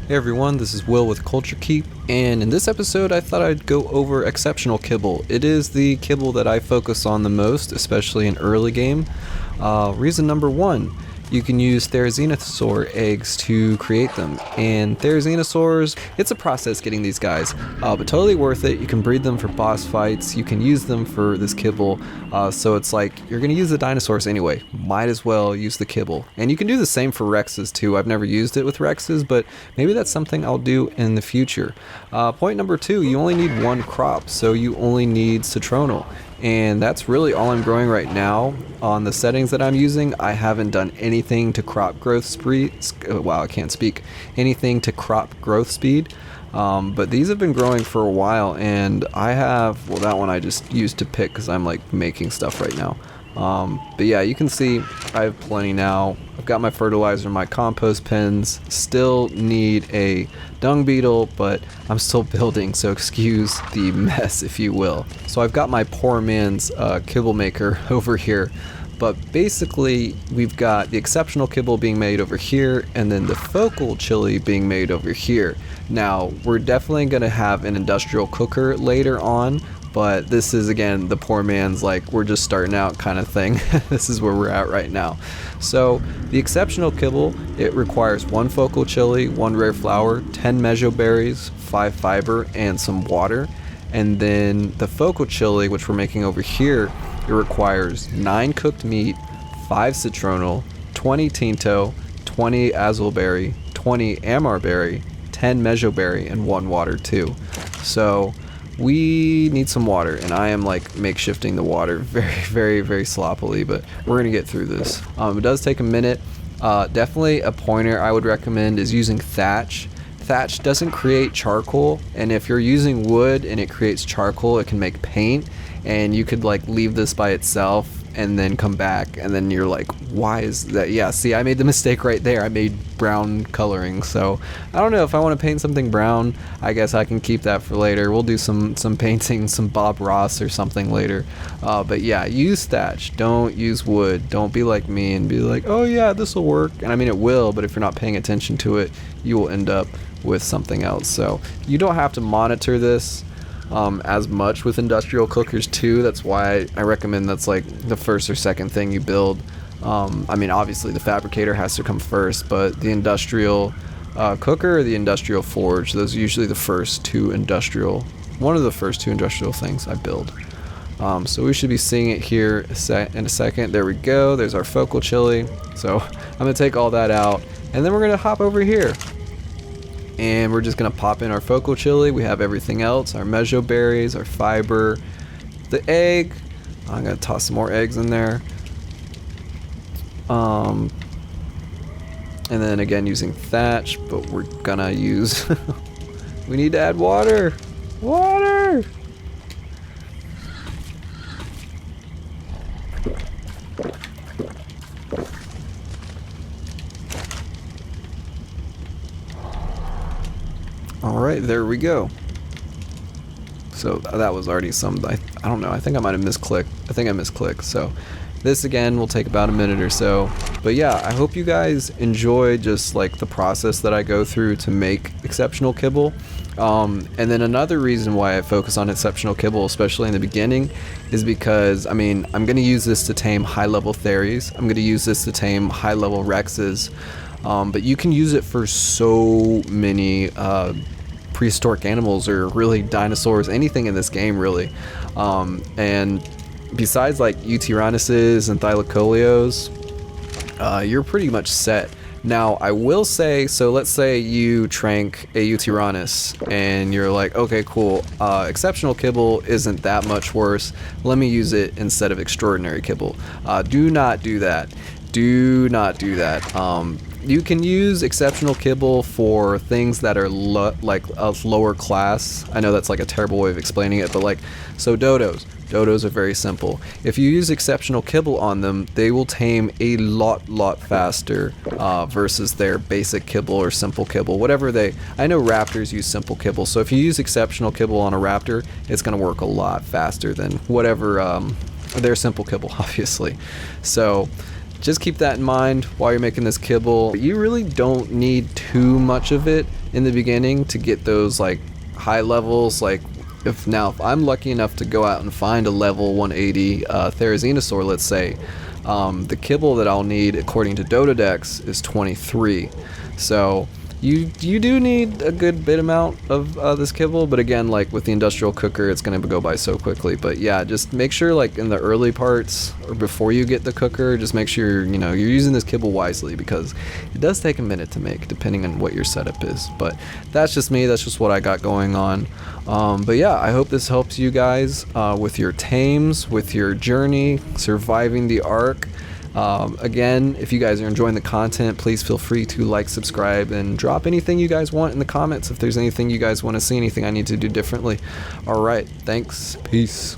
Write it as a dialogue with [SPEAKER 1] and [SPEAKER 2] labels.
[SPEAKER 1] Hey everyone, this is Will with Culture Keep, and in this episode I thought I'd go over exceptional kibble. It is the kibble that I focus on the most, especially in early game. Reason number one, you can use Therizinosaur eggs to create them, and Therizinosaurs, it's a process getting these guys, but totally worth it. You can breed them for boss fights, you can use them for this kibble, so it's like, you're going to use the dinosaurs anyway, might as well use the kibble. And you can do the same for Rexes too. I've never used it with Rexes, but maybe that's something I'll do in the future. Point number two, you only need one crop, so you only need citronal. And that's really all I'm growing right now. On the settings that I'm using, I haven't done anything to crop growth speed. Wow, I can't speak. Anything to crop growth speed. But these have been growing for a while, and I have, well, that one I just used to pick because I'm like making stuff right now. But yeah, you can see I have plenty now. I've got my fertilizer, my compost pins, still need a dung beetle, but I'm still building, so excuse the mess if you will. So I've got my poor man's kibble maker over here, but basically we've got the exceptional kibble being made over here and then the focal chili being made over here. Now we're definitely going to have an industrial cooker later on, but this is again the poor man's, like, we're just starting out kind of thing. This is where we're at right now. So the exceptional kibble, it requires 1 focal chili, 1 rare flower, 10 mejo berries, 5 fiber, and some water. And then the focal chili, which we're making over here, it requires 9 cooked meat, 5 citronal, 20 tinto, 20 azulberry, 20 amar berry, 10 mejo berry, and 1 water too. So we need some water, and I am like makeshifting the water very sloppily, but we're gonna get through this. It does take a minute. Definitely a pointer I would recommend is using thatch. Thatch doesn't create charcoal, and if you're using wood and it creates charcoal, it can make paint, and you could like leave this by itself and then come back, and then you're like, why is that? Yeah, see, I made the mistake right there. I made brown coloring, so I don't know if I want to paint something brown. I guess I can keep that for later. We'll do some painting, some Bob Ross or something later. But yeah, use thatch. Don't use wood. Don't be like me and be like, oh yeah, this will work. And I mean, it will, but if you're not paying attention to it, you will end up with something else. So you don't have to monitor this as much with industrial cookers too. That's why I recommend that's like the first or second thing you build. I mean, obviously the fabricator has to come first, but the industrial cooker or the industrial forge, those are usually the first two industrial, one of the first two industrial things I build. So we should be seeing it here in a second. There we go. There's our focal chili. So I'm gonna take all that out, and then we're gonna hop over here. And we're just gonna pop in our focal chili. We have everything else, our mejo berries, our fiber, the egg. I'm gonna toss some more eggs in there. And then again using thatch, but we're gonna use, we need to add water. Water! Alright, there we go. So that was already some, I don't know, I think I might have misclicked. I think I misclicked. So this again will take about a minute or so. But yeah, I hope you guys enjoy just like the process that I go through to make exceptional kibble. And then another reason why I focus on exceptional kibble, especially in the beginning, is because, I mean, I'm going to use this to tame high-level Theries. I'm going to use this to tame high-level Rexes. But you can use it for so many prehistoric animals, or really dinosaurs, anything in this game really. And besides like Eutyrannuses and Thylacoleos, you're pretty much set. Now I will say, so let's say you trank a Eutyrannus and you're like, okay cool, exceptional kibble isn't that much worse, let me use it instead of extraordinary kibble. Do not do that. Do not do that. You can use exceptional kibble for things that are like a lower class. I know that's like a terrible way of explaining it, but like, so dodos. Dodos are very simple. If you use exceptional kibble on them, they will tame a lot faster versus their basic kibble or simple kibble, whatever they, I know raptors use simple kibble, so if you use exceptional kibble on a raptor, it's going to work a lot faster than whatever their simple kibble, obviously. So just keep that in mind while you're making this kibble. You really don't need too much of it. in the beginning to get those like high levels. Like if I'm lucky enough to go out and find a level 180 Therizinosaur, let's say, the kibble that I'll need according to Dotadex is 23. So you do need a good bit amount of this kibble, but again, like with the industrial cooker, it's going to go by so quickly. But yeah, just make sure like in the early parts or before you get the cooker, just make sure you're using this kibble wisely, because it does take a minute to make depending on what your setup is. But that's just me, that's just what I got going on. But yeah, I hope this helps you guys with your tames, with your journey, surviving the arc. Again, if you guys are enjoying the content, please feel free to like, subscribe, and drop anything you guys want in the comments if there's anything you guys want to see, anything I need to do differently. Alright, thanks, peace.